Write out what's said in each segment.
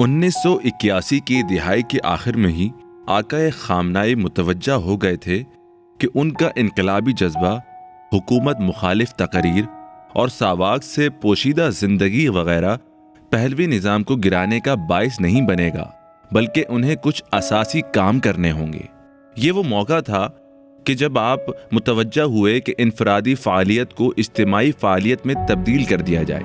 1981 کی دہائی کے آخر میں ہی آقا خامنہئی متوجہ ہو گئے تھے کہ ان کا انقلابی جذبہ حکومت مخالف تقاریر اور ساواک سے پوشیدہ زندگی وغیرہ پہلوی نظام کو گرانے کا باعث نہیں بنے گا، بلکہ انہیں کچھ اساسی کام کرنے ہوں گے۔ یہ وہ موقع تھا کہ جب آپ متوجہ ہوئے کہ انفرادی فعالیت کو اجتماعی فعالیت میں تبدیل کر دیا جائے۔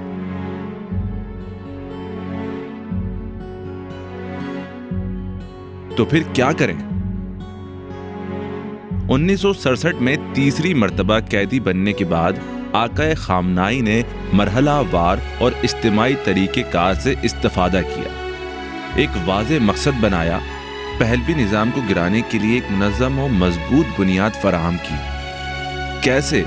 تو پھر کیا کریں؟ 1967 میں تیسری مرتبہ قیدی بننے کے بعد آقا خامنہئی نے مرحلہ وار اور اجتماعی طریقہ کار سے استفادہ کیا، ایک واضح مقصد بنایا، پہلوی نظام کو گرانے کے لیے ایک منظم و مضبوط بنیاد فراہم کی۔ کیسے؟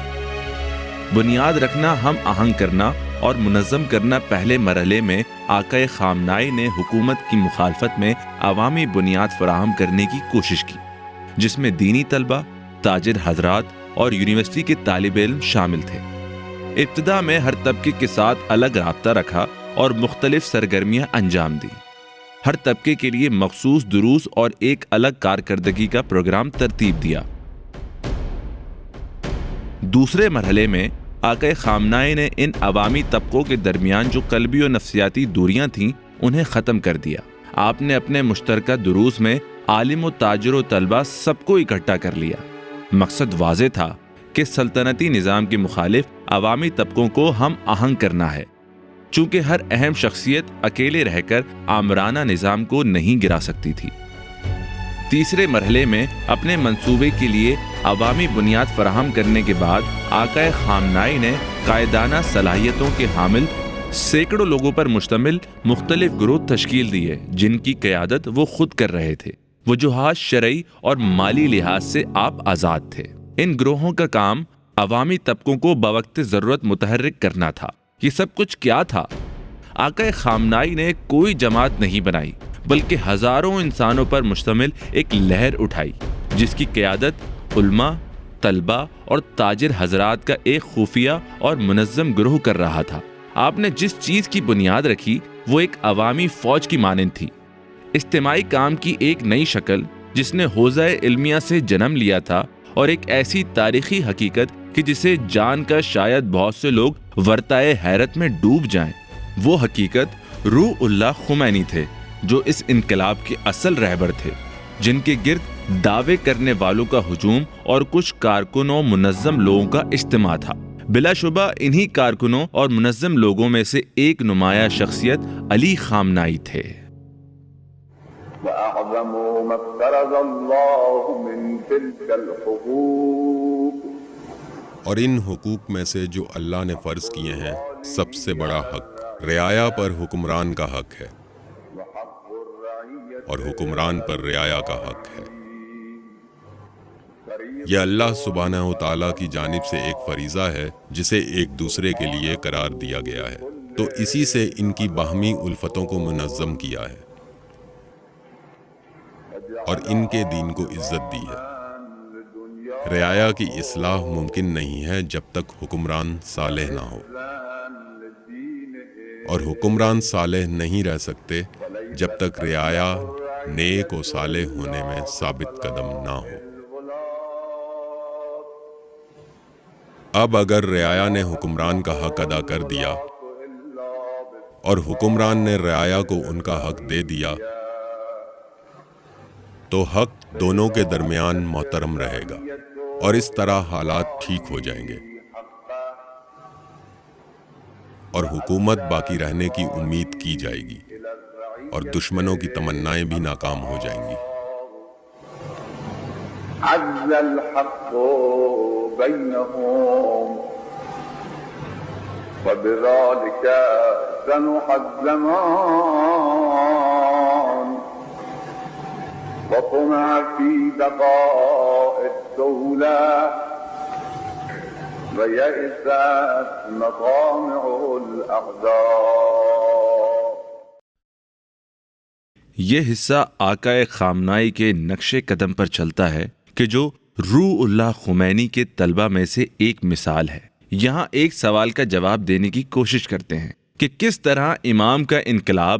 بنیاد رکھنا، ہم آہنگ کرنا اور منظم کرنا۔ پہلے مرحلے میں آقا خامنہئی نے حکومت کی مخالفت میں عوامی بنیاد فراہم کرنے کی کوشش کی، جس میں دینی طلبہ، تاجر حضرات اور یونیورسٹی کے طالب علم شامل تھے۔ ابتدا میں ہر طبقے کے ساتھ الگ رابطہ رکھا اور مختلف سرگرمیاں انجام دی۔ ہر طبقے کے لیے مخصوص دروس اور ایک الگ کارکردگی کا پروگرام ترتیب دیا۔ دوسرے مرحلے میں آقا خامنہئی نے ان عوامی طبقوں کے درمیان جو قلبی و نفسیاتی دوریاں تھیں انہیں ختم کر دیا۔ آپ نے اپنے مشترکہ دروس میں عالم و تاجر و طلبہ سب کو اکٹھا کر لیا۔ مقصد واضح تھا کہ سلطنتی نظام کے مخالف عوامی طبقوں کو ہم آہنگ کرنا ہے، چونکہ ہر اہم شخصیت اکیلے رہ کر آمرانہ نظام کو نہیں گرا سکتی تھی۔ تیسرے مرحلے میں اپنے منصوبے کے لیے عوامی بنیاد فراہم کرنے کے بعد آقا خامنہئی نے قائدانہ صلاحیتوں کے حامل سینکڑوں لوگوں پر مشتمل مختلف گروہ تشکیل دیے، جن کی قیادت وہ خود کر رہے تھے۔ وجوہات شرعی اور مالی لحاظ سے آپ آزاد تھے۔ ان گروہوں کا کام عوامی طبقوں کو بوقت ضرورت متحرک کرنا تھا۔ یہ سب کچھ کیا تھا؟ آقا خامنہئی نے کوئی جماعت نہیں بنائی، بلکہ ہزاروں انسانوں پر مشتمل ایک لہر اٹھائی، جس کی قیادت علماء، طلبہ اور تاجر حضرات کا ایک خفیہ اور منظم گروہ کر رہا تھا۔ آپ نے جس چیز کی بنیاد رکھی وہ ایک عوامی فوج کی مانند تھی، اجتماعی کام کی ایک نئی شکل جس نے حوزہ علمیہ سے جنم لیا تھا، اور ایک ایسی تاریخی حقیقت کہ جسے جان کر شاید بہت سے لوگ ورطۂ حیرت میں ڈوب جائیں۔ وہ حقیقت روح اللہ خمینی تھے، جو اس انقلاب کے اصل رہبر تھے، جن کے گرد دعوے کرنے والوں کا ہجوم اور کچھ کارکنوں منظم لوگوں کا اجتماع تھا۔ بلا شبہ انہی کارکنوں اور منظم لوگوں میں سے ایک نمایاں شخصیت علی خامنہئی تھے۔ وَأَعْظَمُ مَا افْتَرَضَ اللَّهُ مِنْ تِلْكَ الْحُقُوقِ، اور ان حقوق میں سے جو اللہ نے فرض کیے ہیں سب سے بڑا حق رعایا پر حکمران کا حق ہے، اور حکمران پر رعایا کا حق ہے۔ یہ اللہ سبحانہ و تعالیٰ کی جانب سے ایک فریضہ ہے جسے ایک دوسرے کے لیے قرار دیا گیا ہے، تو اسی سے ان کی باہمی الفتوں کو منظم کیا ہے اور ان کے دین کو عزت دی ہے۔ رعایا کی اصلاح ممکن نہیں ہے جب تک حکمران صالح نہ ہو، اور حکمران صالح نہیں رہ سکتے جب تک رعایا نیک و صالح ہونے میں ثابت قدم نہ ہو۔ اب اگر رعایا نے حکمران کا حق ادا کر دیا اور حکمران نے رعایا کو ان کا حق دے دیا، تو حق دونوں کے درمیان محترم رہے گا، اور اس طرح حالات ٹھیک ہو جائیں گے اور حکومت باقی رہنے کی امید کی جائے گی، اور دشمنوں کی تمنائیں بھی ناکام ہو جائیں گی۔ عز الحق بينهم وبذلك سنح الزمان وطمع في بقاء الدولة ويئست مطامع الأعداء۔ یہ حصہ آقا خامنہئی کے نقش قدم پر چلتا ہے کہ جو روح اللہ خمینی کے طلبہ میں سے ایک مثال ہے۔ یہاں ایک سوال کا جواب دینے کی کوشش کرتے ہیں کہ کس طرح امام کا انقلاب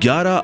11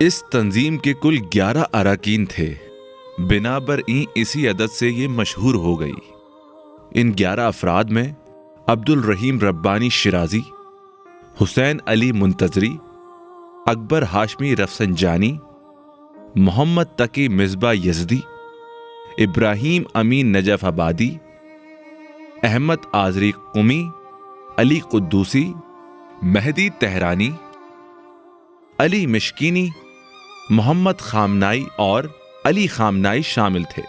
اس تنظیم کے کل 11 اراکین تھے، بنا بر این اسی عدد سے یہ مشہور ہو گئی۔ ان 11 افراد میں عبد الرحیم ربانی شیرازی، حسین علی منتظری، اکبر ہاشمی رفسنجانی، محمد تقی مصباح یزدی، ابراہیم امین نجف آبادی، احمد آذری قمی، علی قدوسی، مہدی تہرانی، علی مشکینی، محمد خامنائی اور علی خامنائی شامل تھے۔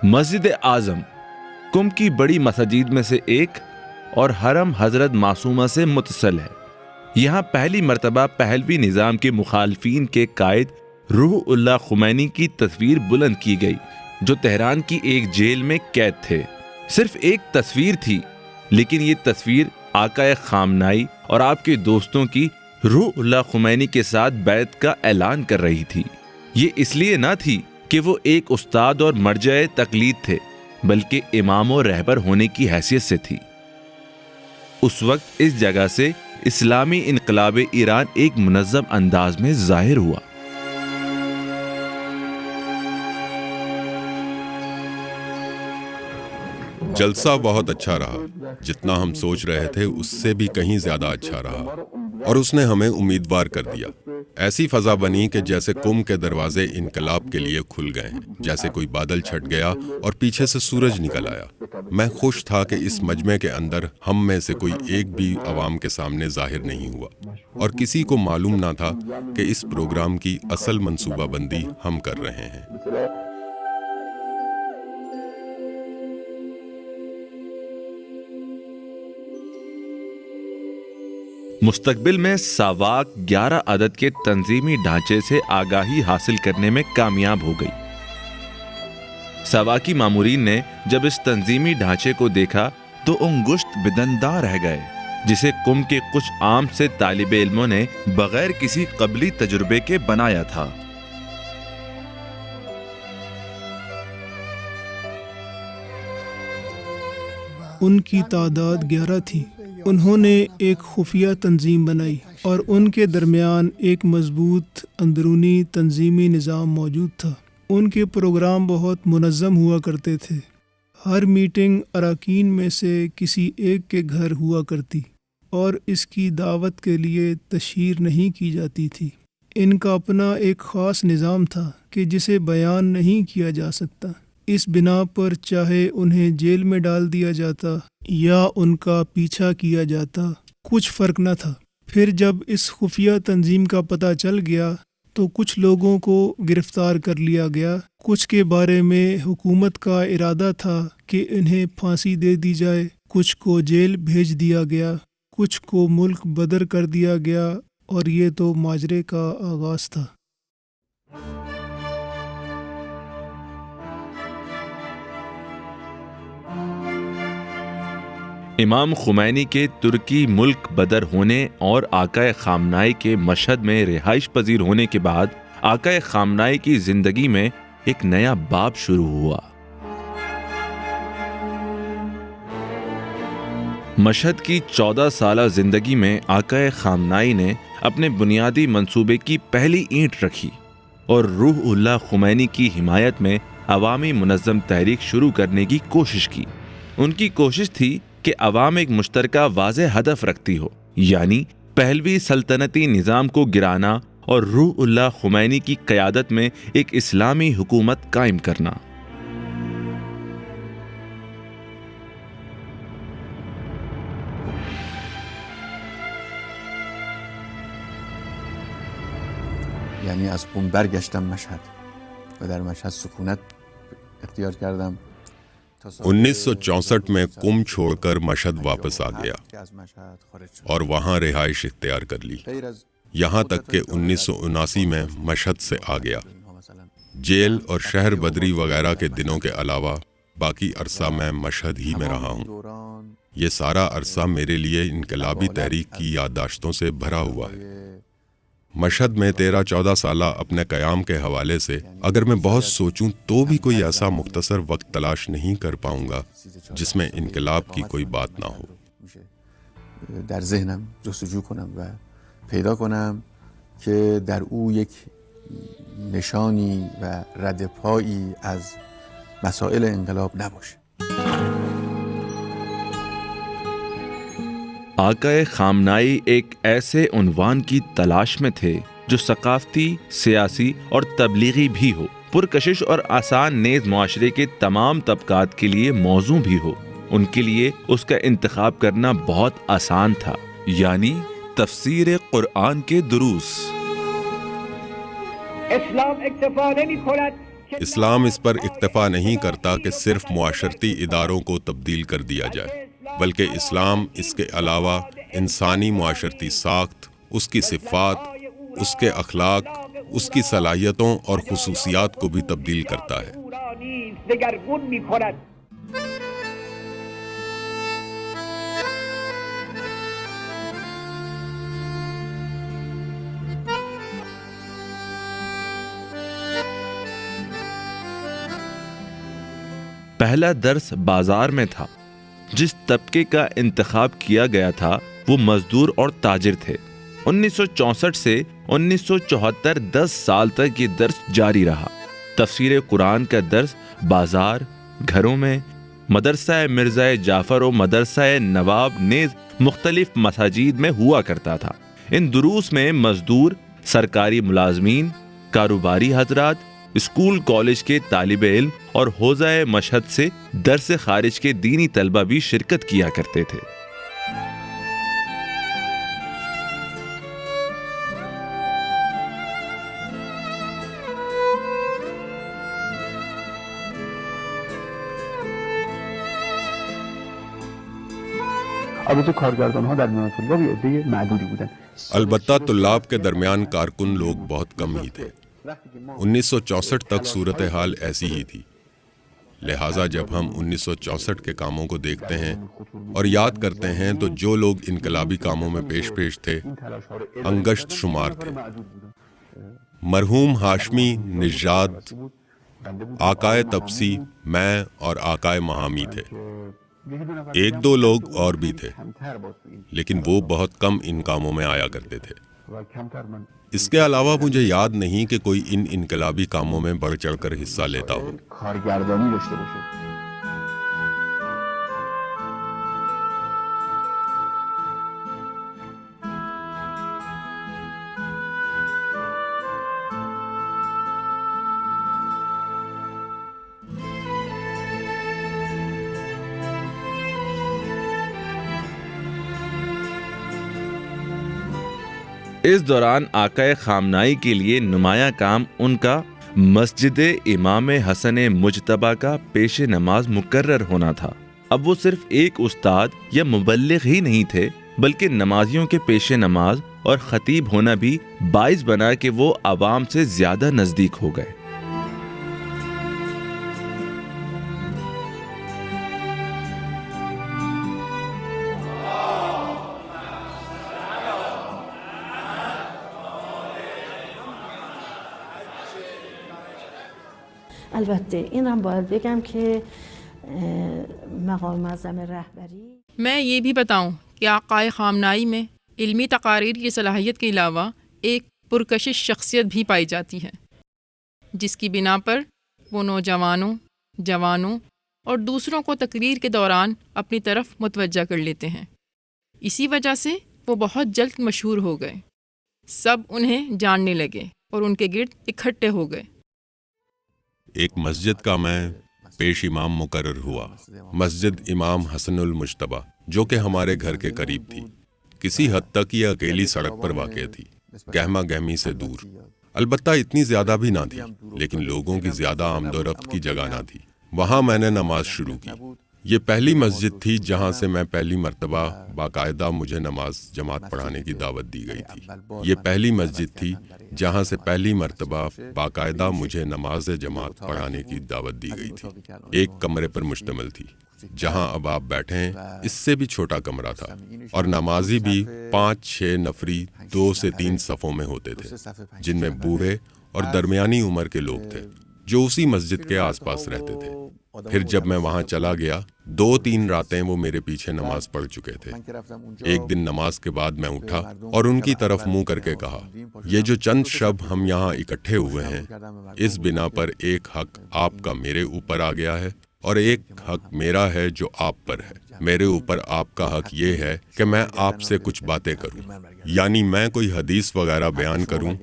مسجد اعظم قم کی بڑی مساجد میں سے ایک اور حرم حضرت معصومہ سے متصل ہے۔ یہاں پہلی مرتبہ پہلوی نظام کے مخالفین کے قائد روح اللہ خمینی کی تصویر بلند کی گئی، جو تہران کی ایک جیل میں قید تھے۔ صرف ایک تصویر تھی، لیکن یہ تصویر آقا خامنائی اور آپ کے دوستوں کی روح اللہ خمینی کے ساتھ بیعت کا اعلان کر رہی تھی۔ یہ اس لیے نہ تھی کہ وہ ایک استاد اور مرجع تقلید تھے، بلکہ امام و رہبر ہونے کی حیثیت سے تھی۔ اس وقت اس جگہ سے اسلامی انقلاب ایران ایک منظم انداز میں ظاہر ہوا۔ جلسہ بہت اچھا رہا، جتنا ہم سوچ رہے تھے اس سے بھی کہیں زیادہ اچھا رہا، اور اس نے ہمیں امیدوار کر دیا۔ ایسی فضا بنی کہ جیسے قم کے دروازے انقلاب کے لیے کھل گئے ہیں، جیسے کوئی بادل چھٹ گیا اور پیچھے سے سورج نکل آیا۔ میں خوش تھا کہ اس مجمع کے اندر ہم میں سے کوئی ایک بھی عوام کے سامنے ظاہر نہیں ہوا، اور کسی کو معلوم نہ تھا کہ اس پروگرام کی اصل منصوبہ بندی ہم کر رہے ہیں۔ مستقبل میں ساواک 11 عدد کے تنظیمی ڈھانچے سے آگاہی حاصل کرنے میں کامیاب ہو گئی۔ ساواکی مامورین نے جب اس تنظیمی ڈھانچے کو دیکھا تو انگشت بدنداں رہ گئے، جسے قم کے کچھ عام سے طالب علموں نے بغیر کسی قبلی تجربے کے بنایا تھا۔ ان کی تعداد 11 تھی۔ انہوں نے ایک خفیہ تنظیم بنائی اور ان کے درمیان ایک مضبوط اندرونی تنظیمی نظام موجود تھا۔ ان کے پروگرام بہت منظم ہوا کرتے تھے۔ ہر میٹنگ اراکین میں سے کسی ایک کے گھر ہوا کرتی اور اس کی دعوت کے لیے تشہیر نہیں کی جاتی تھی۔ ان کا اپنا ایک خاص نظام تھا کہ جسے بیان نہیں کیا جا سکتا۔ اس بنا پر چاہے انہیں جیل میں ڈال دیا جاتا یا ان کا پیچھا کیا جاتا، کچھ فرق نہ تھا۔ پھر جب اس خفیہ تنظیم کا پتہ چل گیا تو کچھ لوگوں کو گرفتار کر لیا گیا۔ کچھ کے بارے میں حکومت کا ارادہ تھا کہ انہیں پھانسی دے دی جائے، کچھ کو جیل بھیج دیا گیا، کچھ کو ملک بدر کر دیا گیا، اور یہ تو ماجرے کا آغاز تھا۔ امام خمینی کے ترکی ملک بدر ہونے اور آقا خامنائی کے مشہد میں رہائش پذیر ہونے کے بعد آقا خامنائی کی زندگی میں ایک نیا باب شروع ہوا۔ مشہد کی 14 سالہ زندگی میں آقا خامنائی نے اپنے بنیادی منصوبے کی پہلی اینٹ رکھی اور روح اللہ خمینی کی حمایت میں عوامی منظم تحریک شروع کرنے کی کوشش کی۔ ان کی کوشش تھی کہ عوام ایک مشترکہ واضح ہدف رکھتی ہو، یعنی پہلوی سلطنتی نظام کو گرانا اور روح اللہ خمینی کی قیادت میں ایک اسلامی حکومت قائم کرنا۔ یعنی از قم برگشتم مشهد و در مشهد سکونت اختیار کردم 1964 میں کم چھوڑ کر مشہد واپس آ گیا اور وہاں رہائش اختیار کر لی، یہاں تک کہ 1979 میں مشہد سے آ گیا۔ جیل اور شہر بدری وغیرہ کے دنوں کے علاوہ باقی عرصہ میں مشہد ہی میں رہا ہوں۔ یہ سارا عرصہ میرے لیے انقلابی تحریک کی یادداشتوں سے بھرا ہوا ہے۔ مشہد میں 13-14 سالہ اپنے قیام کے حوالے سے اگر میں بہت سوچوں تو بھی کوئی ایسا مختصر وقت تلاش نہیں کر پاؤں گا جس میں انقلاب کی کوئی بات نہ ہو۔ در ذهنم جستجو کنم و پیدا کنم که در او یک نشانی و رد پایی از مسائل انقلاب نباشه۔ آقای خامنائی ایک ایسے عنوان کی تلاش میں تھے جو ثقافتی، سیاسی اور تبلیغی بھی ہو، پرکشش اور آسان نیز معاشرے کے تمام طبقات کے لیے موزوں بھی ہو۔ ان کے لیے اس کا انتخاب کرنا بہت آسان تھا، یعنی تفسیر قرآن کے دروس۔ اسلام اس پر اکتفا نہیں کرتا کہ صرف معاشرتی اداروں کو تبدیل کر دیا جائے، بلکہ اسلام اس کے علاوہ انسانی معاشرتی ساخت، اس کی صفات، اس کے اخلاق، اس کی صلاحیتوں اور خصوصیات کو بھی تبدیل کرتا ہے۔ پہلا درس بازار میں تھا۔ جس طبقے کا انتخاب کیا گیا تھا وہ مزدور اور تاجر تھے۔ 1964 سے 1974 10 سال تک یہ درس جاری رہا۔ تفسیر قرآن کا درس بازار، گھروں میں، مدرسہ مرزا جعفر و مدرسہ نواب نیز مختلف مساجد میں ہوا کرتا تھا۔ ان دروس میں مزدور، سرکاری ملازمین، کاروباری حضرات، اسکول کالج کے طالب علم اور حوزہ مشہد سے درس خارج کے دینی طلبہ بھی شرکت کیا کرتے تھے۔ البته کارگردان‌ها در میان طلاب یه عده معدودی بودن۔ البتہ طلاب کے درمیان کارکن لوگ بہت کم ہی تھے۔ 1964 تک صورتحال ایسی ہی تھی، لہٰذا جب ہم 1964 کے کاموں کو دیکھتے ہیں اور یاد کرتے ہیں تو جو لوگ انقلابی کاموں میں پیش تھے انگشت شمار تھے۔ مرحوم ہاشمی نژاد، آقائے تبسی، میں اور آقائے مہامی تھے۔ ایک دو لوگ اور بھی تھے، لیکن وہ بہت کم ان کاموں میں آیا کرتے تھے۔ اس کے علاوہ مجھے یاد نہیں کہ کوئی ان انقلابی کاموں میں بڑھ چڑھ کر حصہ لیتا ہو۔ کارگردانی داشته باشه۔ اس دوران آقائے خامنائی کے لیے نمایاں کام ان کا مسجد امام حسن مجتبیٰ کا پیش نماز مقرر ہونا تھا۔ اب وہ صرف ایک استاد یا مبلغ ہی نہیں تھے، بلکہ نمازیوں کے پیش نماز اور خطیب ہونا بھی باعث بنا کہ وہ عوام سے زیادہ نزدیک ہو گئے۔ البته اینم باید بگم که مقام معظم رهبری میں یہ بھی بتاؤں کہ آقائے خامنائی میں علمی تقاریر کی صلاحیت کے علاوہ ایک پرکشش شخصیت بھی پائی جاتی ہے، جس کی بنا پر وہ نوجوانوں، جوانوں اور دوسروں کو تقریر کے دوران اپنی طرف متوجہ کر لیتے ہیں۔ اسی وجہ سے وہ بہت جلد مشہور ہو گئے، سب انہیں جاننے لگے اور ان کے گرد اکٹھے ہو گئے۔ ایک مسجد کا میں پیش امام مقرر ہوا، مسجد امام حسن المجتبیٰ، جو کہ ہمارے گھر کے قریب تھی۔ کسی حد تک یہ اکیلی سڑک پر واقع تھی، گہما گہمی سے دور۔ البتہ اتنی زیادہ بھی نہ تھی، لیکن لوگوں کی زیادہ آمد و رفت کی جگہ نہ تھی۔ وہاں میں نے نماز شروع کی۔ یہ پہلی مسجد تھی جہاں سے میں پہلی مرتبہ باقاعدہ مجھے نماز جماعت پڑھانے کی دعوت دی گئی تھی۔ یہ پہلی مسجد تھی جہاں سے پہلی مرتبہ باقاعدہ مجھے نماز جماعت پڑھانے کی دعوت دی گئی تھی۔ ایک کمرے پر مشتمل تھی، جہاں اب آپ بیٹھے ہیں اس سے بھی چھوٹا کمرہ تھا، اور نمازی بھی 5-6 نفری 2 سے 3 صفوں میں ہوتے تھے، جن میں بوڑھے اور درمیانی عمر کے لوگ تھے جو اسی مسجد کے آس پاس رہتے تھے۔ پھر جب میں وہاں چلا گیا 2-3 راتیں وہ میرے پیچھے نماز پڑھ چکے تھے۔ ایک دن نماز کے بعد میں اٹھا اور ان کی طرف منہ کر کے کہا، یہ جو چند شب ہم یہاں اکٹھے ہوئے ہیں، اس بنا پر ایک حق آپ کا میرے اوپر آ گیا ہے اور ایک حق میرا ہے جو آپ پر ہے۔ میرے اوپر آپ کا حق یہ ہے کہ میں آپ سے کچھ باتیں کروں، یعنی میں کوئی حدیث وغیرہ بیان کروں،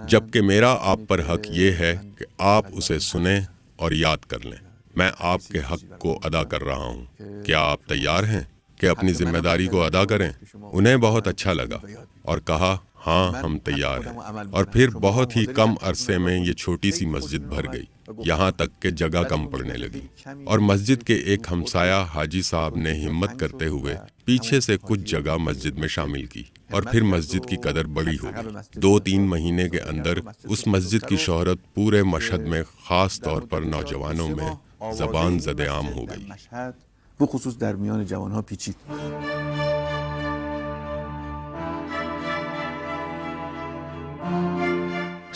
جبکہ میرا آپ پر حق یہ ہے کہ آپ اسے سنیں اور یاد کر لیں۔ میں آپ کے حق کو ادا کر رہا ہوں۔ کیا آپ تیار ہیں کہ اپنی ذمہ داری کو ادا کریں؟ انہیں بہت اچھا لگا اور کہا، ہاں ہم تیار ہیں۔ اور پھر بہت ہی کم عرصے میں یہ چھوٹی سی مسجد بھر گئی، یہاں تک کہ جگہ کم پڑنے لگی، اور مسجد کے ایک ہمسایہ حاجی صاحب نے ہمت کرتے ہوئے پیچھے سے کچھ جگہ مسجد میں شامل کی، اور پھر مسجد کی قدر بڑی ہو گئی۔ 2-3 مہینے کے اندر اس مسجد کی شہرت پورے مشہد میں، خاص طور پر نوجوانوں میں زبان زد عام ہو گئی۔ بخصوص در میان جوانها پیچید۔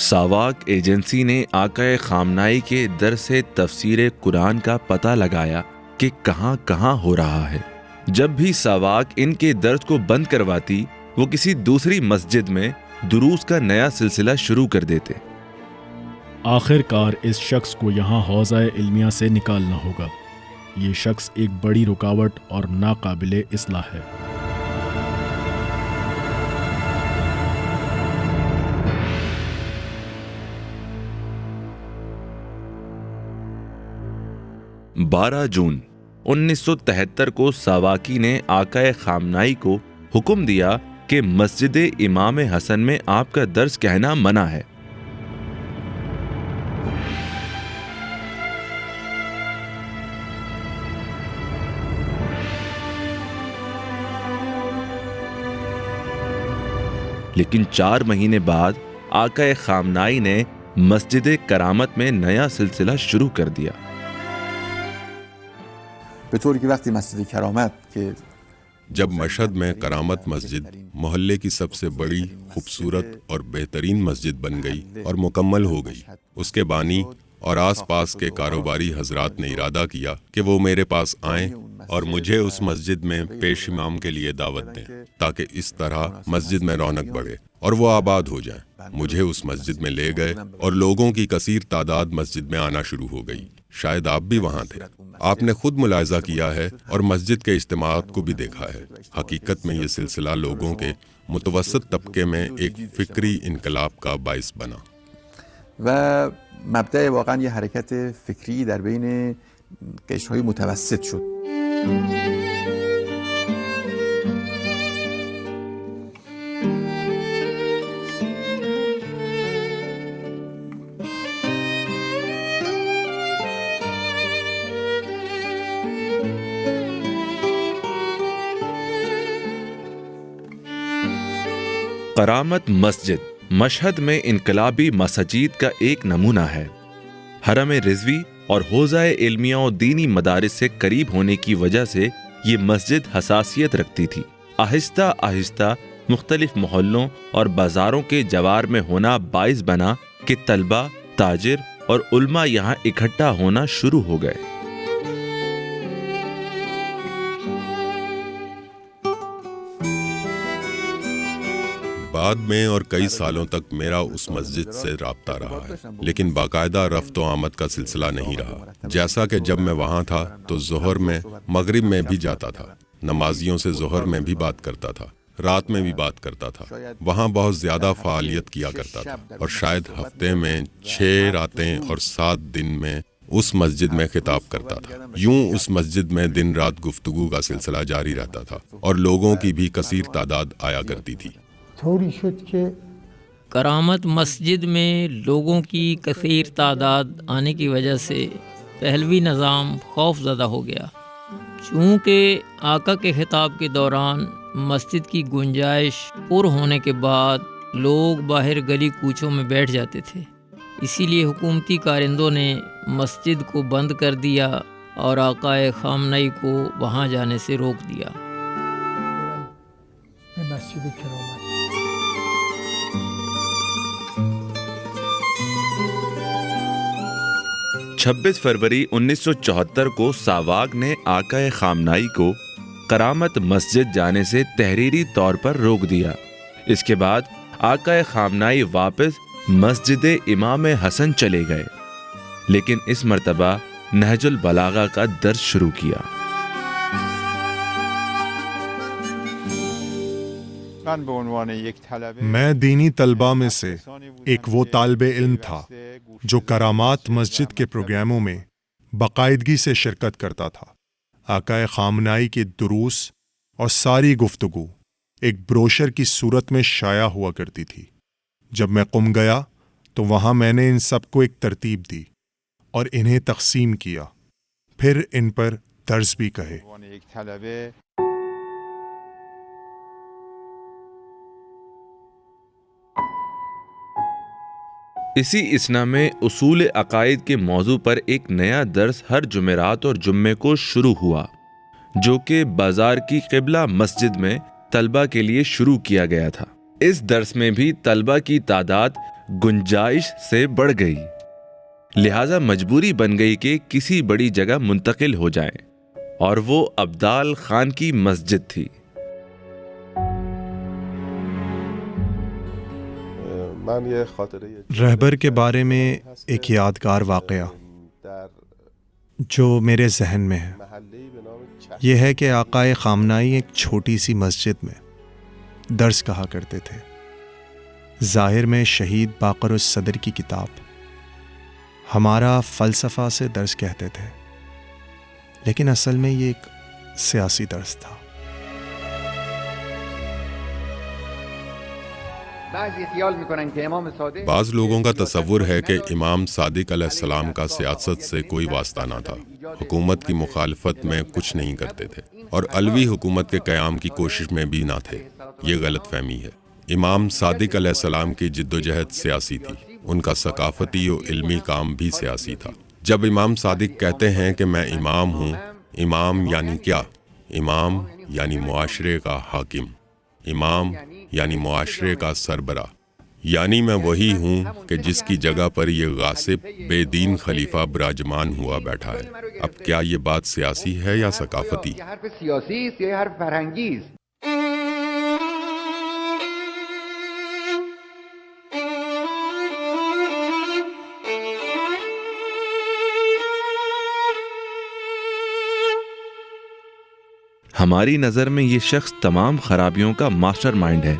ساواک ایجنسی نے آقا خامنائی کے درس تفسیر قرآن کا پتہ لگایا کہ کہاں کہاں ہو رہا ہے۔ جب بھی ساواک ان کے درس کو بند کرواتی، وہ کسی دوسری مسجد میں دروس کا نیا سلسلہ شروع کر دیتے۔ آخر کار اس شخص کو یہاں حوزہ علمیہ سے نکالنا ہوگا۔ یہ شخص ایک بڑی رکاوٹ اور ناقابل اصلاح ہے۔ بارہ جون 1973 کو ساواکی نے آقا خامنائی کو حکم دیا کہ مسجد امام حسن میں آپ کا درس کہنا منع ہے۔ لیکن 4 مہینے بعد آقا خامنائی نے مسجد کرامت میں نیا سلسلہ شروع کر دیا۔ به طوری که وقتی مسجد کرامت که جب مشہد میں کرامت مسجد محلے کی سب سے بڑی، خوبصورت اور بہترین مسجد بن گئی اور مکمل ہو گئی، اس کے بانی اور آس پاس کے کاروباری حضرات نے ارادہ کیا کہ وہ میرے پاس آئیں اور مجھے اس مسجد میں پیش امام کے لیے دعوت دیں، تاکہ اس طرح مسجد میں رونق بڑھے اور وہ آباد ہو جائیں۔ مجھے اس مسجد میں لے گئے اور لوگوں کی کثیر تعداد مسجد میں آنا شروع ہو گئی۔ شاید آپ بھی وہاں تھے، آپ نے خود ملاحظہ کیا ہے اور مسجد کے اجتماعات کو بھی دیکھا ہے۔ حقیقت میں یہ سلسلہ لوگوں کے متوسط طبقے میں ایک فکری انقلاب کا باعث بنا۔ و مبدأ واقعا یه حرکت فکری در بین قشرهای متوسط شد۔ کرامت مسجد مشہد میں انقلابی مساجد کا ایک نمونہ ہے۔ حرم رضوی اور حوزہ علمیہ و دینی مدارس سے قریب ہونے کی وجہ سے یہ مسجد حساسیت رکھتی تھی۔ آہستہ آہستہ مختلف محلوں اور بازاروں کے جوار میں ہونا باعث بنا کہ طلبہ، تاجر اور علماء یہاں اکٹھا ہونا شروع ہو گئے۔ بعد میں اور کئی سالوں تک میرا اس مسجد سے رابطہ رہا ہے، لیکن باقاعدہ رفت و آمد کا سلسلہ نہیں رہا۔ جیسا کہ جب میں وہاں تھا تو ظہر میں، مغرب میں بھی جاتا تھا، نمازیوں سے ظہر میں بھی بات کرتا تھا، رات میں بھی بات کرتا تھا۔ وہاں بہت زیادہ فعالیت کیا کرتا تھا، اور شاید ہفتے میں 6 راتیں اور 7 دن میں اس مسجد میں خطاب کرتا تھا۔ یوں اس مسجد میں دن رات گفتگو کا سلسلہ جاری رہتا تھا، اور لوگوں کی بھی کثیر تعداد آیا کرتی تھی۔ طوری شد که کرامت مسجد میں لوگوں کی کثیر تعداد آنے کی وجہ سے پہلوی نظام خوف زدہ ہو گیا، چونکہ آقا کے خطاب کے دوران مسجد کی گنجائش پر ہونے کے بعد لوگ باہر گلی کوچوں میں بیٹھ جاتے تھے، اسی لیے حکومتی کارندوں نے مسجد کو بند کر دیا اور آقا خامنہئی کو وہاں جانے سے روک دیا۔ 26 فروری 1974 کو ساواگ نے آقا خامنہئی کو کرامت مسجد جانے سے تحریری طور پر روک دیا۔ اس کے بعد آقا خامنہئی واپس مسجد امام حسن چلے گئے، لیکن اس مرتبہ نہج البلاغہ کا درس شروع کیا۔ میں دینی طلباء میں سے ایک وہ طالب علم تھا جو کرامات مسجد کے پروگراموں میں باقاعدگی سے شرکت کرتا تھا۔ آقا خامنہئی کے دروس اور ساری گفتگو ایک بروشر کی صورت میں شائع ہوا کرتی تھی۔ جب میں قم گیا تو وہاں میں نے ان سب کو ایک ترتیب دی اور انہیں تقسیم کیا، پھر ان پر درس بھی کہے۔ اسی اسنا میں اصول عقائد کے موضوع پر ایک نیا درس ہر جمعرات اور جمعے کو شروع ہوا، جو کہ بازار کی قبلہ مسجد میں طلبہ کے لیے شروع کیا گیا تھا۔ اس درس میں بھی طلبہ کی تعداد گنجائش سے بڑھ گئی، لہٰذا مجبوری بن گئی کہ کسی بڑی جگہ منتقل ہو جائیں، اور وہ عبدال خان کی مسجد تھی۔ رہبر کے بارے میں ایک یادگار واقعہ جو میرے ذہن میں ہے یہ ہے کہ آقا خامنہئی ایک چھوٹی سی مسجد میں درس کہا کرتے تھے۔ ظاہر میں شہید باقر الصدر کی کتاب ہمارا فلسفہ سے درس کہتے تھے، لیکن اصل میں یہ ایک سیاسی درس تھا۔ بعض لوگوں کا تصور ہے کہ امام صادق علیہ السلام کا سیاست سے کوئی واسطہ نہ تھا، حکومت کی مخالفت میں کچھ نہیں کرتے تھے اور علوی حکومت کے قیام کی کوشش میں بھی نہ تھے۔ یہ غلط فہمی ہے۔ امام صادق علیہ السلام کی جدوجہد سیاسی تھی، ان کا ثقافتی و علمی کام بھی سیاسی تھا۔ جب امام صادق کہتے ہیں کہ میں امام ہوں، امام یعنی کیا؟ امام یعنی معاشرے کا حاکم، امام یعنی معاشرے کا سربراہ، یعنی میں وہی ہوں کہ جس کی جگہ پر یہ غاصب بے دین خلیفہ براجمان ہوا بیٹھا ہے۔ اب کیا یہ بات سیاسی ہے یا ثقافتی؟ ہماری نظر میں یہ شخص تمام خرابیوں کا ماسٹر مائنڈ ہے،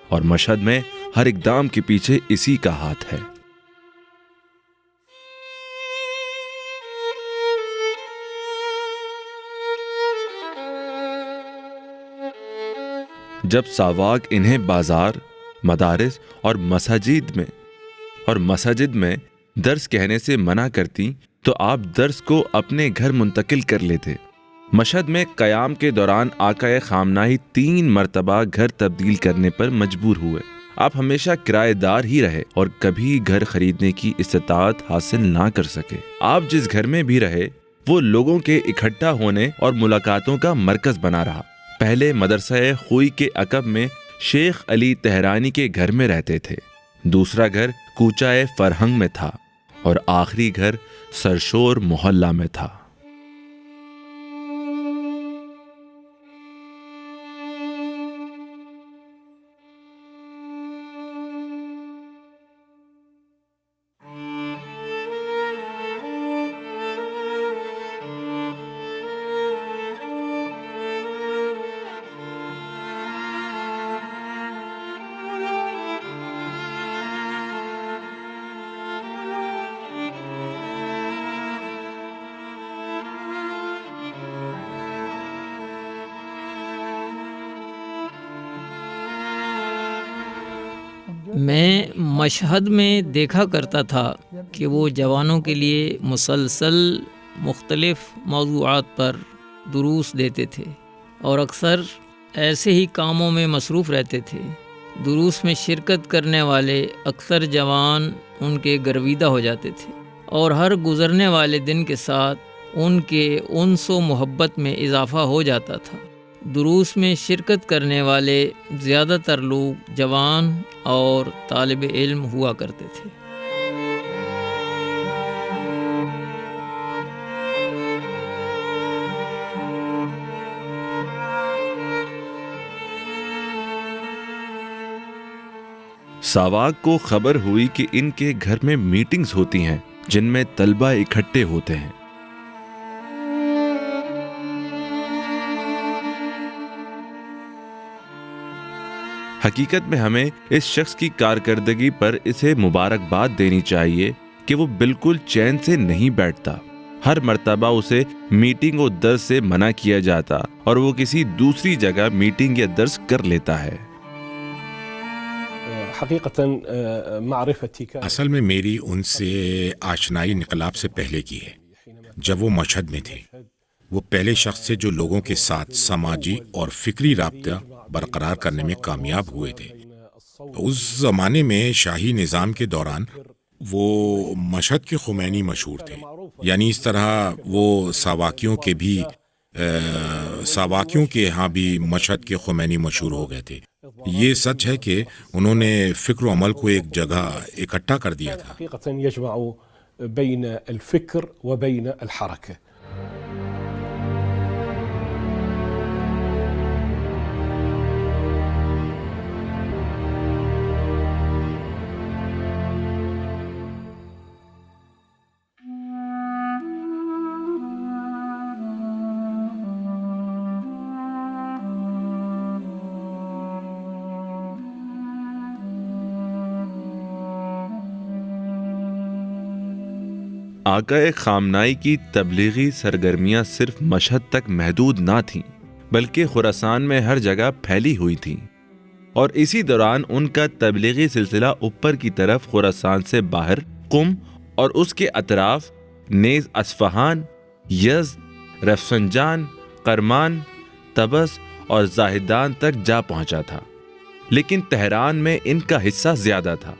اور مشہد میں ہر اقدام کے پیچھے اسی کا ہاتھ ہے۔ جب ساواگ انہیں بازار، مدارس اور مساجد میں درس کہنے سے منع کرتی تو آپ درس کو اپنے گھر منتقل کر لیتے۔ مشہد میں قیام کے دوران آقا خامنہئی 3 مرتبہ گھر تبدیل کرنے پر مجبور ہوئے۔ آپ ہمیشہ کرایہ دار ہی رہے اور کبھی گھر خریدنے کی استطاعت حاصل نہ کر سکے۔ آپ جس گھر میں بھی رہے وہ لوگوں کے اکٹھا ہونے اور ملاقاتوں کا مرکز بنا رہا۔ پہلے مدرسہ خوئی کے عقب میں شیخ علی تہرانی کے گھر میں رہتے تھے، دوسرا گھر کوچہ فرہنگ میں تھا اور آخری گھر سرشور محلہ میں تھا۔ میں مشہد میں دیکھا کرتا تھا کہ وہ جوانوں کے لیے مسلسل مختلف موضوعات پر دروس دیتے تھے اور اکثر ایسے ہی کاموں میں مصروف رہتے تھے۔ دروس میں شرکت کرنے والے اکثر جوان ان کے گرویدہ ہو جاتے تھے اور ہر گزرنے والے دن کے ساتھ ان کے انس و محبت میں اضافہ ہو جاتا تھا۔ دروس میں شرکت کرنے والے زیادہ تر لوگ جوان اور طالب علم ہوا کرتے تھے۔ ساواک کو خبر ہوئی کہ ان کے گھر میں میٹنگز ہوتی ہیں جن میں طلبہ اکٹھے ہوتے ہیں۔ حقیقت میں ہمیں اس شخص کی کارکردگی پر اسے مبارکباد دینی چاہیے کہ وہ بالکل چین سے نہیں بیٹھتا۔ ہر مرتبہ اسے میٹنگ و درس سے منع کیا جاتا اور وہ کسی دوسری جگہ میٹنگ یا درس کر لیتا ہے۔ اصل میں میری ان سے آشنائی انقلاب سے پہلے کی ہے، جب وہ مشہد میں تھے۔ وہ پہلے شخص تھے جو لوگوں کے ساتھ سماجی اور فکری رابطہ برقرار کرنے میں کامیاب ہوئے تھے۔ اس زمانے میں شاہی نظام کے دوران وہ مشہد کے خمینی مشہور تھے، یعنی اس طرح وہ ساواکیوں کے ہاں بھی مشہد کے خمینی مشہور ہو گئے تھے۔ یہ سچ ہے کہ انہوں نے فکر و عمل کو ایک جگہ اکٹھا کر دیا تھا۔ بین الفکر و بین الحرکہ۔ آقائے خامنائی کی تبلیغی سرگرمیاں صرف مشہد تک محدود نہ تھیں بلکہ خراسان میں ہر جگہ پھیلی ہوئی تھیں، اور اسی دوران ان کا تبلیغی سلسلہ اوپر کی طرف خراسان سے باہر قم اور اس کے اطراف نیز اصفہان، یزد، رفسنجان، کرمان، طبس اور زاہدان تک جا پہنچا تھا، لیکن تہران میں ان کا حصہ زیادہ تھا۔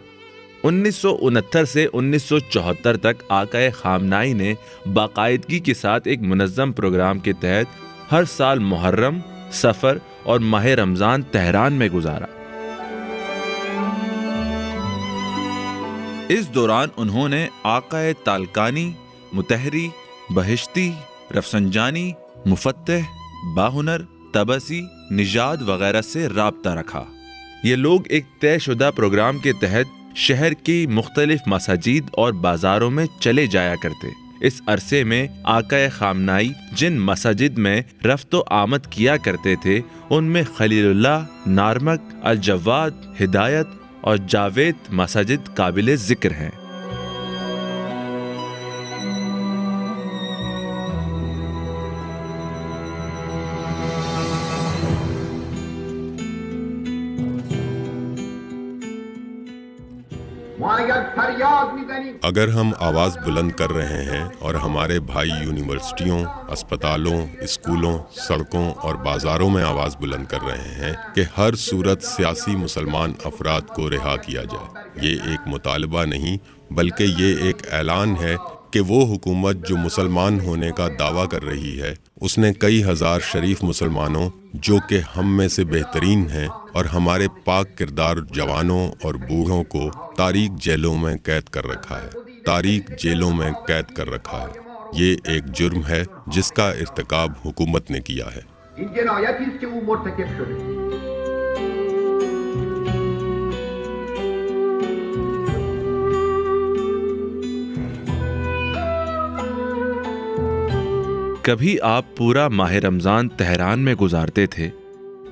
1969 سے 1974 تک آقائے خامنائی نے باقاعدگی کے ساتھ ایک منظم پروگرام کے تحت ہر سال محرم، صفر اور ماہ رمضان تہران میں گزارا۔ اس دوران انہوں نے آقائے تالکانی، متحری، بہشتی، رفسنجانی، مفتح، باہنر، طبسی، نژاد وغیرہ سے رابطہ رکھا۔ یہ لوگ ایک طے شدہ پروگرام کے تحت شہر کی مختلف مساجد اور بازاروں میں چلے جایا کرتے۔ اس عرصے میں آقائے خامنائی جن مساجد میں رفت و آمد کیا کرتے تھے ان میں خلیل اللہ، نارمک، الجواد، ہدایت اور جاوید مساجد قابل ذکر ہیں۔ اگر ہم آواز بلند کر رہے ہیں اور ہمارے بھائی یونیورسٹیوں، اسپتالوں، اسکولوں، سڑکوں اور بازاروں میں آواز بلند کر رہے ہیں کہ ہر صورت سیاسی مسلمان افراد کو رہا کیا جائے، یہ ایک مطالبہ نہیں بلکہ یہ ایک اعلان ہے کہ وہ حکومت جو مسلمان ہونے کا دعویٰ کر رہی ہے اس نے کئی ہزار شریف مسلمانوں جو کہ ہم میں سے بہترین ہیں اور ہمارے پاک کردار جوانوں اور بوڑھوں کو تاریک جیلوں میں قید کر رکھا ہے، تاریک جیلوں میں قید کر رکھا ہے۔ یہ ایک جرم ہے جس کا ارتکاب حکومت نے کیا ہے۔ کبھی آپ پورا ماہ رمضان تہران میں گزارتے تھے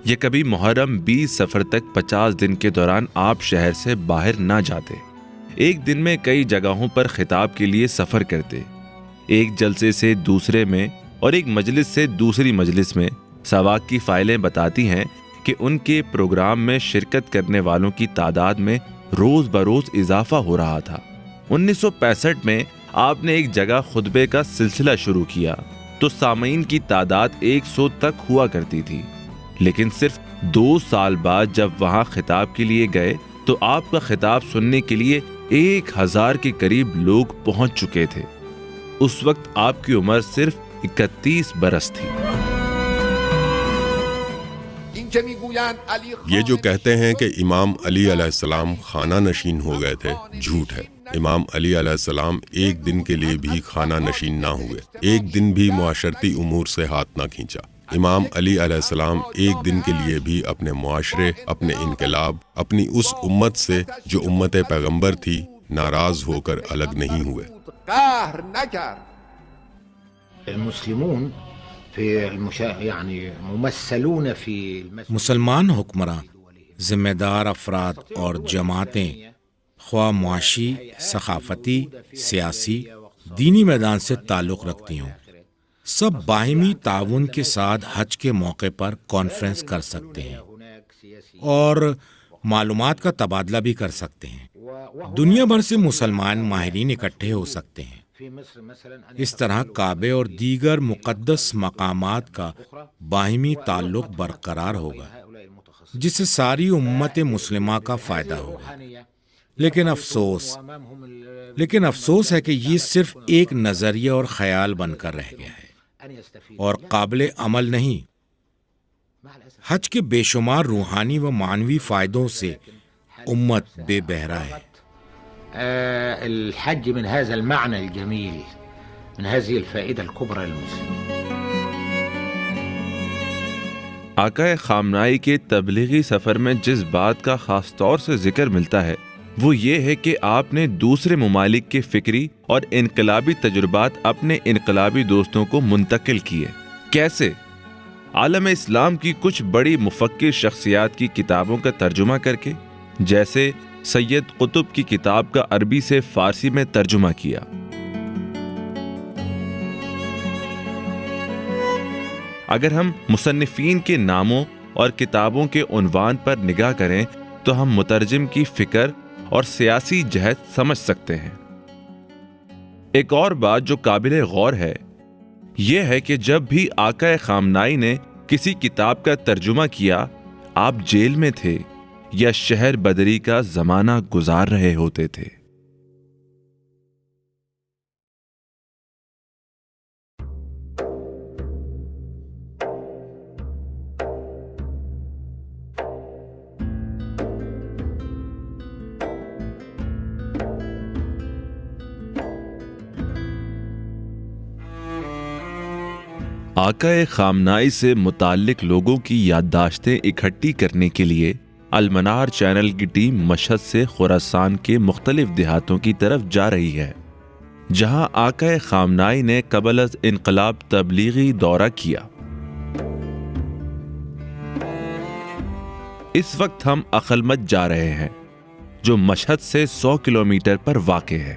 یا کبھی محرم 20 صفر تک 50 دن کے دوران آپ شہر سے باہر نہ جاتے، ایک دن میں کئی جگہوں پر خطاب کے لیے سفر کرتے، ایک جلسے سے دوسرے میں اور ایک مجلس سے دوسری مجلس میں۔ ساواک کی فائلیں بتاتی ہیں کہ ان کے پروگرام میں شرکت کرنے والوں کی تعداد میں روز بروز اضافہ ہو رہا تھا۔ 1965 میں آپ نے ایک جگہ خطبے کا سلسلہ شروع کیا تو سامعین کی تعداد 100 تک ہوا کرتی تھی، لیکن صرف 2 سال بعد جب وہاں خطاب کے لیے گئے تو آپ کا خطاب سننے کے لیے 1000 کے قریب لوگ پہنچ چکے تھے۔ اس وقت آپ کی عمر صرف 31 برس تھی۔ یہ جو کہتے ہیں کہ امام علی علیہ السلام خانہ نشین ہو گئے تھے، جھوٹ ہے۔ امام علی علیہ السلام ایک دن کے لیے بھی خانہ نشین نہ ہوئے، ایک دن بھی معاشرتی امور سے ہاتھ نہ کھینچا۔ امام علی علیہ السلام ایک دن کے لیے بھی اپنے معاشرے، اپنے انقلاب، اپنی اس امت سے جو امت پیغمبر تھی، ناراض ہو کر الگ نہیں ہوئے۔ مسلمان حکمراں، ذمہ دار افراد اور جماعتیں، خواہ معاشی، ثقافتی، سیاسی، دینی میدان سے تعلق رکھتی ہوں، سب باہمی تعاون کے ساتھ حج کے موقع پر کانفرنس کر سکتے ہیں اور معلومات کا تبادلہ بھی کر سکتے ہیں۔ دنیا بھر سے مسلمان ماہرین اکٹھے ہو سکتے ہیں۔ اس طرح کعبے اور دیگر مقدس مقامات کا باہمی تعلق برقرار ہوگا، جس سے ساری امت مسلمہ کا فائدہ ہوگا۔ لیکن افسوس ہے کہ یہ صرف ایک نظریہ اور خیال بن کر رہ گیا ہے اور قابل عمل نہیں۔ حج کے بے شمار روحانی و معنوی فائدوں سے امت بے بہرہ ہے۔ الحج من هذا المعنى الجميل، من هذه الفائدة الكبرى للمسلمين۔ آقا خامنائی کے تبلیغی سفر میں جس بات کا خاص طور سے ذکر ملتا ہے وہ یہ ہے کہ آپ نے دوسرے ممالک کے فکری اور انقلابی تجربات اپنے انقلابی دوستوں کو منتقل کیے۔ کیسے؟ عالم اسلام کی کچھ بڑی مفکر شخصیات کی کتابوں کا ترجمہ کر کے، جیسے سید قطب کی کتاب کا عربی سے فارسی میں ترجمہ کیا۔ اگر ہم مصنفین کے ناموں اور کتابوں کے عنوان پر نگاہ کریں تو ہم مترجم کی فکر اور سیاسی جہت سمجھ سکتے ہیں۔ ایک اور بات جو قابل غور ہے یہ ہے کہ جب بھی آقا خامنائی نے کسی کتاب کا ترجمہ کیا، آپ جیل میں تھے یا شہر بدری کا زمانہ گزار رہے ہوتے تھے۔ آقا خامنائی سے متعلق لوگوں کی یادداشتیں اکٹھی کرنے کے لیے المنار چینل کی ٹیم مشہد سے خراسان کے مختلف دیہاتوں کی طرف جا رہی ہے، جہاں آقا خامنائی نے قبل از انقلاب تبلیغی دورہ کیا۔ اس وقت ہم اخلمت جا رہے ہیں، جو مشہد سے 100 کلومیٹر پر واقع ہے۔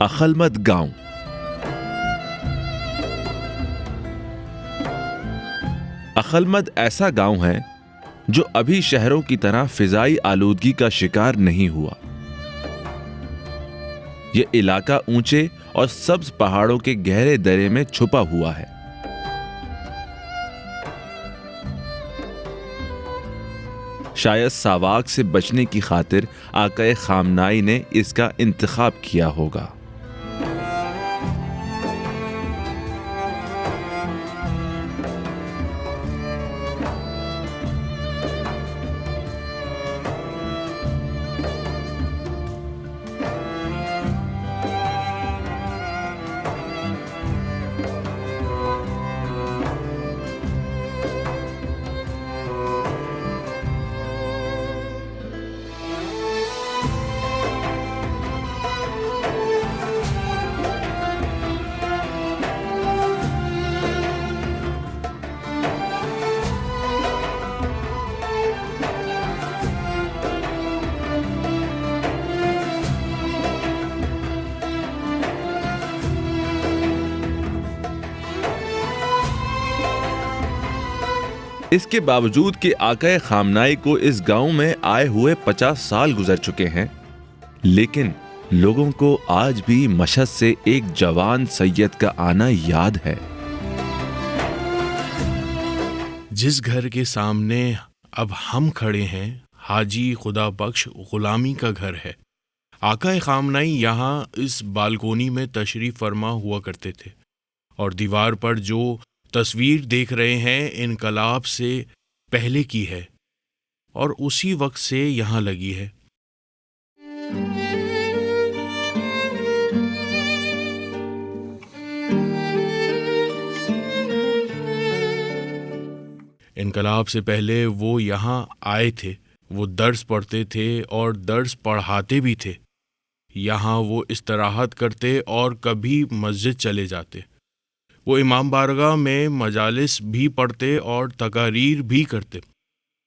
اخلمت گاؤں اخلمت ایسا گاؤں ہے جو ابھی شہروں کی طرح فضائی آلودگی کا شکار نہیں ہوا۔ یہ علاقہ اونچے اور سبز پہاڑوں کے گہرے درے میں چھپا ہوا ہے۔ شاید ساواک سے بچنے کی خاطر آقا خامنائی نے اس کا انتخاب کیا ہوگا۔ اس کے باوجود کہ آقا خامنائی کو اس گاؤں میں آئے ہوئے 50 سال گزر چکے ہیں، لیکن لوگوں کو آج بھی مشہد سے ایک جوان سید کا آنا یاد ہے۔ جس گھر کے سامنے اب ہم کھڑے ہیں حاجی خدا بخش غلامی کا گھر ہے۔ آقا خامنائی یہاں اس بالکونی میں تشریف فرما ہوا کرتے تھے، اور دیوار پر جو تصویر دیکھ رہے ہیں انقلاب سے پہلے کی ہے اور اسی وقت سے یہاں لگی ہے۔ انقلاب سے پہلے وہ یہاں آئے تھے، وہ درس پڑھتے تھے اور درس پڑھاتے بھی تھے۔ یہاں وہ استراحت کرتے اور کبھی مسجد چلے جاتے۔ وہ امام بارگاہ میں مجالس بھی پڑھتے اور تقاریر بھی کرتے۔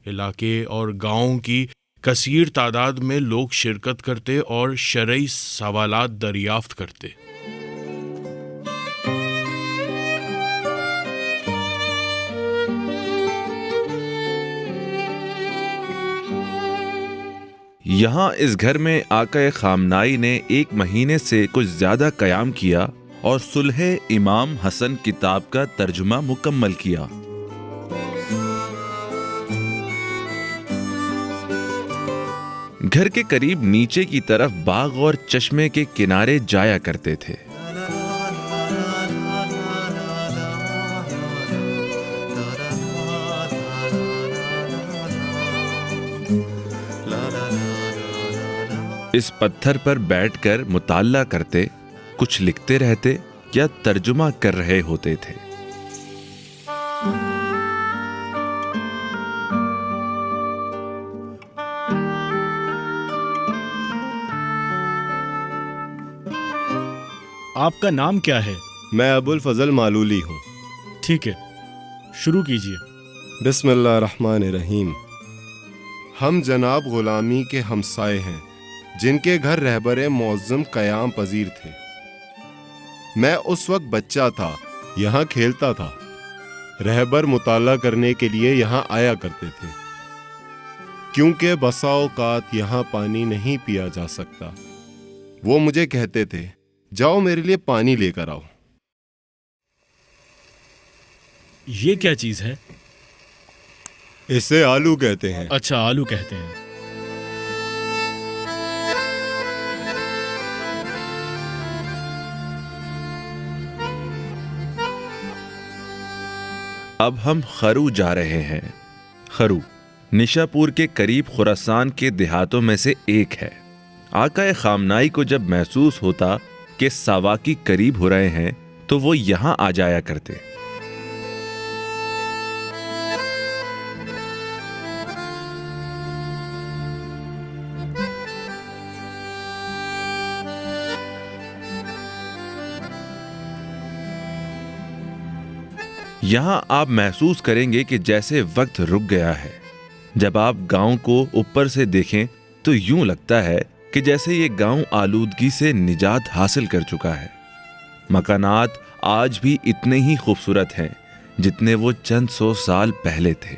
علاقے اور گاؤں کی کثیر تعداد میں لوگ شرکت کرتے اور شرعی سوالات دریافت کرتے۔ یہاں اس گھر میں آقا خامنائی نے 1 مہینے سے کچھ زیادہ قیام کیا اور صلح امام حسن کتاب کا ترجمہ مکمل کیا۔ گھر کے قریب نیچے کی طرف باغ اور چشمے کے کنارے جایا کرتے تھے۔ اس پتھر پر بیٹھ کر مطالعہ کرتے، کچھ لکھتے رہتے یا ترجمہ کر رہے ہوتے تھے۔ آپ کا نام کیا ہے؟ میں ابو الفضل مالولی ہوں۔ ٹھیک ہے، شروع کیجیے۔ بسم اللہ الرحمن الرحیم۔ ہم جناب غلامی کے ہمسائے ہیں جن کے گھر رہبر معظم قیام پذیر تھے۔ میں اس وقت بچہ تھا، یہاں کھیلتا تھا۔ رہبر مطالعہ کرنے کے لیے یہاں آیا کرتے تھے، کیونکہ بسا اوقات یہاں پانی نہیں پیا جا سکتا۔ وہ مجھے کہتے تھے، جاؤ میرے لیے پانی لے کر آؤ۔ یہ کیا چیز ہے؟ اسے آلو کہتے ہیں۔ اچھا، آلو کہتے ہیں۔ اب ہم خرو جا رہے ہیں۔ خرو نشاپور کے قریب خراسان کے دیہاتوں میں سے ایک ہے۔ آقا خامنائی کو جب محسوس ہوتا کہ ساواکی قریب ہو رہے ہیں تو وہ یہاں آ جایا کرتے۔ یہاں آپ محسوس کریں گے کہ جیسے وقت رک گیا ہے۔ جب آپ گاؤں کو اوپر سے دیکھیں تو یوں لگتا ہے کہ جیسے یہ گاؤں آلودگی سے نجات حاصل کر چکا ہے۔ مکانات آج بھی اتنے ہی خوبصورت ہیں جتنے وہ چند 100 سال پہلے تھے۔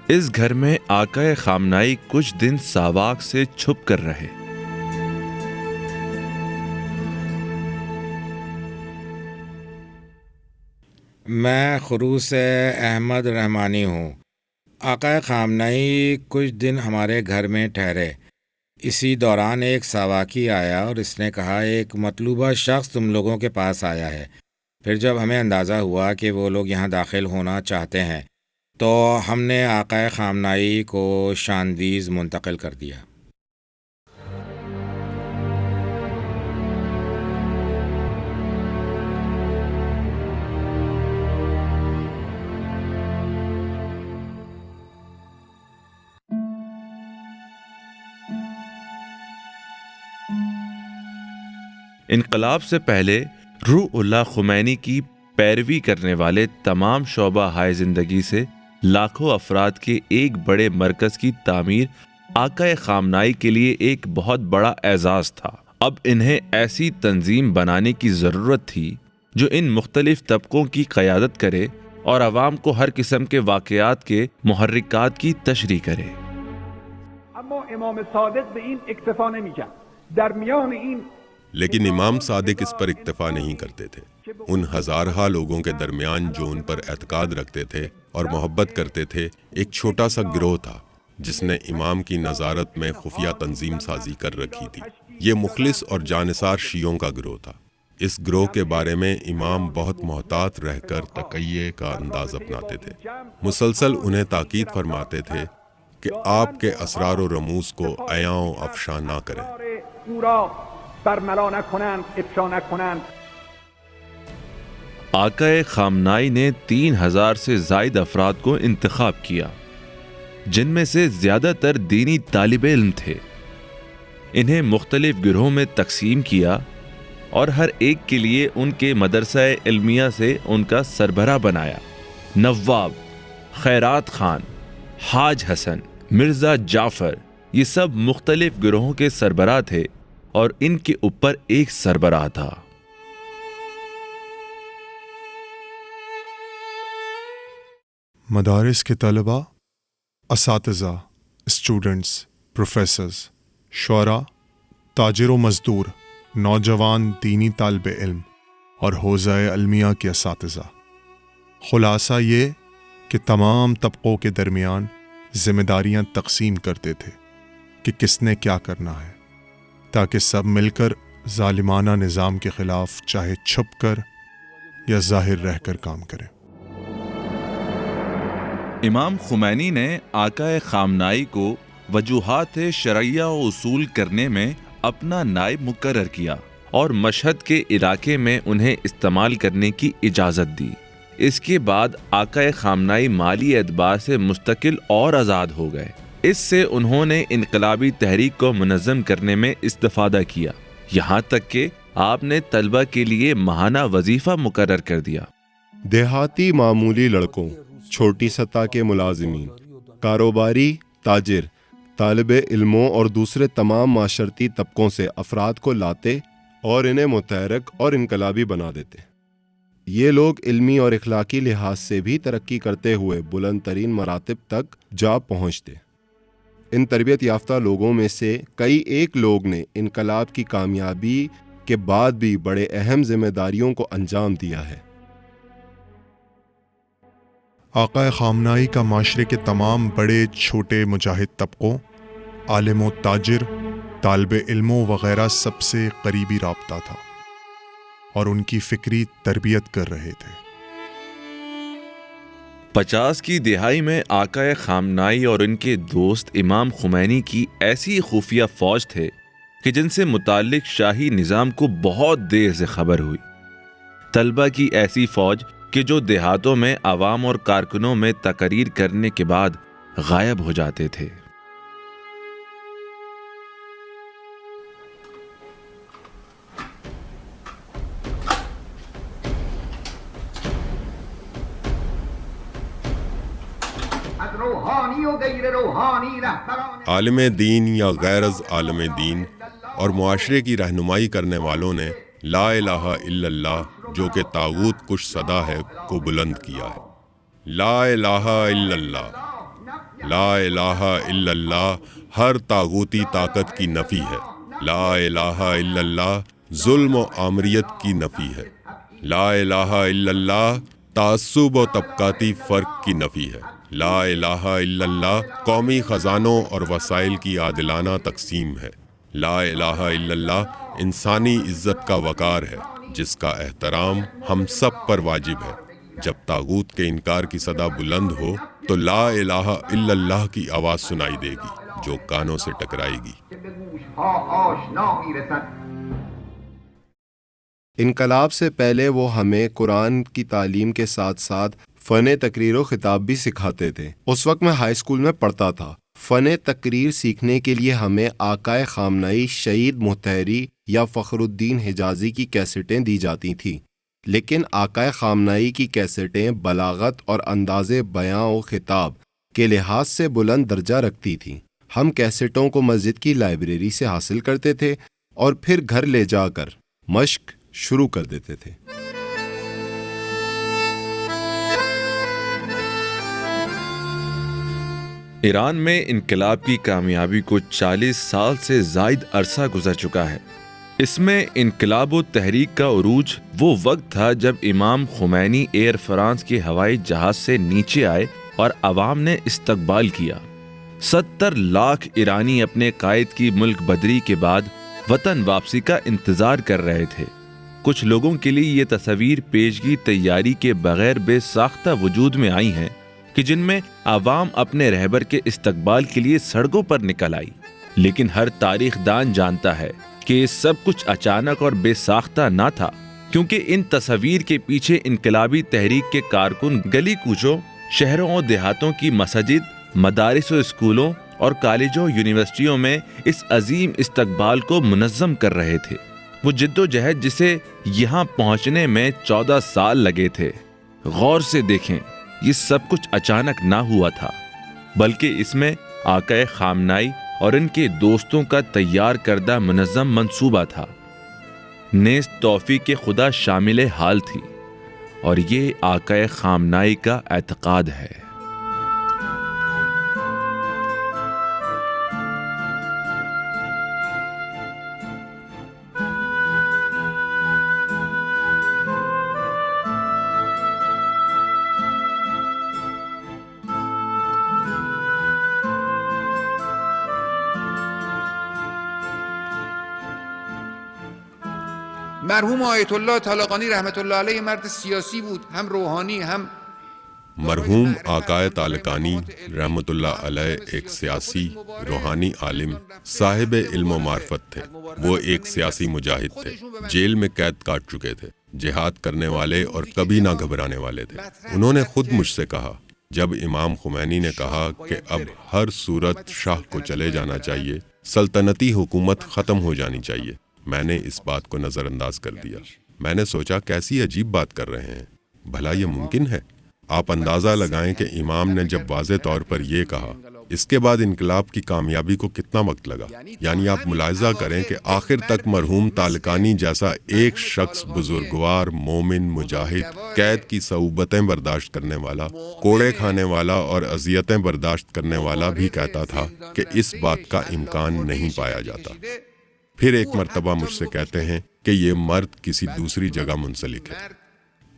اس گھر میں آقا خامنائی کچھ دن ساواک سے چھپ کر رہے۔ میں خروس احمد رحمانی ہوں۔ آقا خامنائی کچھ دن ہمارے گھر میں ٹھہرے۔ اسی دوران ایک ساواکی آیا اور اس نے کہا ایک مطلوبہ شخص تم لوگوں کے پاس آیا ہے۔ پھر جب ہمیں اندازہ ہوا کہ وہ لوگ یہاں داخل ہونا چاہتے ہیں تو ہم نے آقا خامنائی کو شاندیز منتقل کر دیا۔ انقلاب سے پہلے روح اللہ خمینی کی پیروی کرنے والے تمام شعبہ ہائے زندگی سے لاکھوں افراد کے ایک بڑے مرکز کی تعمیر آقا خامنائی کے لیے ایک بہت بڑا اعزاز تھا۔ اب انہیں ایسی تنظیم بنانے کی ضرورت تھی جو ان مختلف طبقوں کی قیادت کرے اور عوام کو ہر قسم کے واقعات کے محرکات کی تشریح کرے۔ اما امام صادق به این اکتفا نمی‌کرد. در میان این لیکن امام صادق اس پر اکتفا نہیں کرتے تھے۔ ان ہزارہا لوگوں کے درمیان جو ان پر اعتقاد رکھتے تھے اور محبت کرتے تھے، ایک چھوٹا سا گروہ تھا جس نے امام کی نظارت میں خفیہ تنظیم سازی کر رکھی تھی۔ یہ مخلص اور جانثار شیعوں کا گروہ تھا۔ اس گروہ کے بارے میں امام بہت محتاط رہ کر تقیہ کا انداز اپناتے تھے۔ مسلسل انہیں تاکید فرماتے تھے کہ آپ کے اسرار و رموز کو عیاں و افشاں نہ کریں۔ آقا خامنائی نے 3000 سے زائد افراد کو انتخاب کیا، جن میں سے زیادہ تر دینی طالب علم تھے۔ انہیں مختلف گروہوں میں تقسیم کیا اور ہر ایک کے لیے ان کے مدرسہ علمیہ سے ان کا سربراہ بنایا۔ نواب، خیرات خان، حاج حسن، مرزا جعفر، یہ سب مختلف گروہوں کے سربراہ تھے اور ان کے اوپر ایک سربراہ تھا۔ مدارس کے طلباء، اساتذہ، اسٹوڈنٹس، پروفیسرز، شعراء، تاجر و مزدور، نوجوان دینی طالب علم اور حوزہ علمیہ کے اساتذہ۔ خلاصہ یہ کہ تمام طبقوں کے درمیان ذمہ داریاں تقسیم کرتے تھے کہ کس نے کیا کرنا ہے، تاکہ سب مل کر ظالمانہ نظام کے خلاف چاہے چھپ کر یا ظاہر رہ کر کام کریں۔ امام خمینی نے آقا خامنائی کو وجوہات شرعیہ و اصول کرنے میں اپنا نائب مقرر کیا اور مشہد کے علاقے میں انہیں استعمال کرنے کی اجازت دی۔ اس کے بعد آقا خامنائی مالی اعتبار سے مستقل اور آزاد ہو گئے۔ اس سے انہوں نے انقلابی تحریک کو منظم کرنے میں استفادہ کیا، یہاں تک کہ آپ نے طلبہ کے لیے ماہانہ وظیفہ مقرر کر دیا۔ دیہاتی معمولی لڑکوں، چھوٹی سطح کے ملازمین، کاروباری، تاجر، طالب علموں اور دوسرے تمام معاشرتی طبقوں سے افراد کو لاتے اور انہیں متحرک اور انقلابی بنا دیتے۔ یہ لوگ علمی اور اخلاقی لحاظ سے بھی ترقی کرتے ہوئے بلند ترین مراتب تک جا پہنچتے۔ ان تربیت یافتہ لوگوں میں سے کئی ایک لوگ نے انقلاب کی کامیابی کے بعد بھی بڑے اہم ذمہ داریوں کو انجام دیا ہے۔ آقا خامنائی کا معاشرے کے تمام بڑے چھوٹے مجاہد طبقوں، عالم و تاجر، طالب علموں وغیرہ سب سے قریبی رابطہ تھا اور ان کی فکری تربیت کر رہے تھے۔ 50 کی دہائی میں آقا خامنائی اور ان کے دوست امام خمینی کی ایسی خفیہ فوج تھے کہ جن سے متعلق شاہی نظام کو بہت دیر سے خبر ہوئی۔ طلبہ کی ایسی فوج کہ جو دیہاتوں میں عوام اور کارکنوں میں تقریر کرنے کے بعد غائب ہو جاتے تھے۔ عالم دین یا غیر از عالم دین اور معاشرے کی رہنمائی کرنے والوں نے لا الہ الا اللہ جو کہ طاغوت کش صدا ہے کو بلند کیا ہے۔ لا الہ الا اللہ، لا الہ الا اللہ ہر طاغوتی طاقت کی نفی ہے. لا الہ الا اللہ ظلم و آمریت کی نفی ہے. لا الہ الا اللہ تعصب و طبقاتی فرق کی نفی ہے. لا الہ الا اللہ قومی خزانوں اور وسائل کی عادلانہ تقسیم ہے. لا الہ الا اللہ انسانی عزت کا وقار ہے جس کا احترام ہم سب پر واجب ہے. جب طاغوت کے انکار کی صدا بلند ہو تو لا الہ الا اللہ کی آواز سنائی دے گی جو کانوں سے ٹکرائے گی. انقلاب سے پہلے وہ ہمیں قرآن کی تعلیم کے ساتھ ساتھ فن تقریر و خطاب بھی سکھاتے تھے. اس وقت میں ہائی اسکول میں پڑھتا تھا. فن تقریر سیکھنے کے لیے ہمیں آقائے خامنہئی شہید مطہری یا فخر الدین حجازی کی کیسٹیں دی جاتی تھیں، لیکن آقائے خامنہئی کی کیسٹیں بلاغت اور انداز بیاں و خطاب کے لحاظ سے بلند درجہ رکھتی تھیں. ہم کیسٹوں کو مسجد کی لائبریری سے حاصل کرتے تھے اور پھر گھر لے جا کر مشق شروع کر دیتے تھے. ایران میں انقلاب کی کامیابی کو 40 سال سے زائد عرصہ گزر چکا ہے. اس میں انقلاب و تحریک کا عروج وہ وقت تھا جب امام خمینی ایئر فرانس کے ہوائی جہاز سے نیچے آئے اور عوام نے استقبال کیا. 70 لاکھ ایرانی اپنے قائد کی ملک بدری کے بعد وطن واپسی کا انتظار کر رہے تھے. کچھ لوگوں کے لیے یہ تصویر پیشگی تیاری کے بغیر بے ساختہ وجود میں آئی ہیں کہ جن میں عوام اپنے رہبر کے استقبال کے لیے سڑکوں پر نکل آئی. لیکن ہر تاریخ دان جانتا ہے کہ یہ سب کچھ اچانک اور بے ساختہ نہ تھا، کیونکہ ان تصاویر کے پیچھے انقلابی تحریک کے کارکن گلی کوچوں، شہروں اور دیہاتوں کی مساجد، مدارس و اسکولوں اور کالجوں یونیورسٹیوں میں اس عظیم استقبال کو منظم کر رہے تھے. وہ جد و جہد جسے یہاں پہنچنے میں 14 سال لگے تھے. غور سے دیکھیں، یہ سب کچھ اچانک نہ ہوا تھا، بلکہ اس میں آقائے خامنہئی اور ان کے دوستوں کا تیار کردہ منظم منصوبہ تھا. نیز توفیق خدا شامل حال تھی، اور یہ آقائے خامنہئی کا اعتقاد ہے. مرحوم آیت اللہ طالقانی رحمت اللہ علیہ مرد سیاسی بود، ہم روحانی ہم. مرحوم آقائے طالقانی رحمت اللہ علیہ ایک سیاسی روحانی عالم صاحب علم و معرفت تھے. وہ ایک سیاسی مجاہد تھے، جیل میں قید کاٹ چکے تھے، جہاد کرنے والے اور کبھی نہ گھبرانے والے تھے. انہوں نے خود مجھ سے کہا جب امام خمینی نے کہا کہ اب ہر صورت شاہ کو چلے جانا چاہیے، سلطنتی حکومت ختم ہو جانی چاہیے، میں نے اس بات کو نظر انداز کر دیا. میں نے سوچا کیسی عجیب بات کر رہے ہیں، بھلا یہ ممکن ہے؟ آپ اندازہ لگائیں کہ امام نے جب واضح طور پر یہ کہا، اس کے بعد انقلاب کی کامیابی کو کتنا وقت لگا. یعنی آپ ملاحظہ کریں کہ آخر تک مرحوم طالقانی جیسا ایک شخص بزرگوار، مومن، مجاہد، قید کی صعوبتیں برداشت کرنے والا، کوڑے کھانے والا اور اذیتیں برداشت کرنے والا بھی کہتا تھا کہ اس بات کا امکان نہیں پایا جاتا. پھر ایک مرتبہ مجھ سے کہتے ہیں کہ یہ مرد کسی دوسری جگہ منسلک ہے،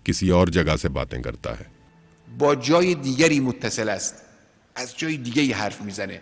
کسی اور جگہ سے باتیں کرتا ہے. با جای دیگری متصل است، از جای دیگری حرف میزنه.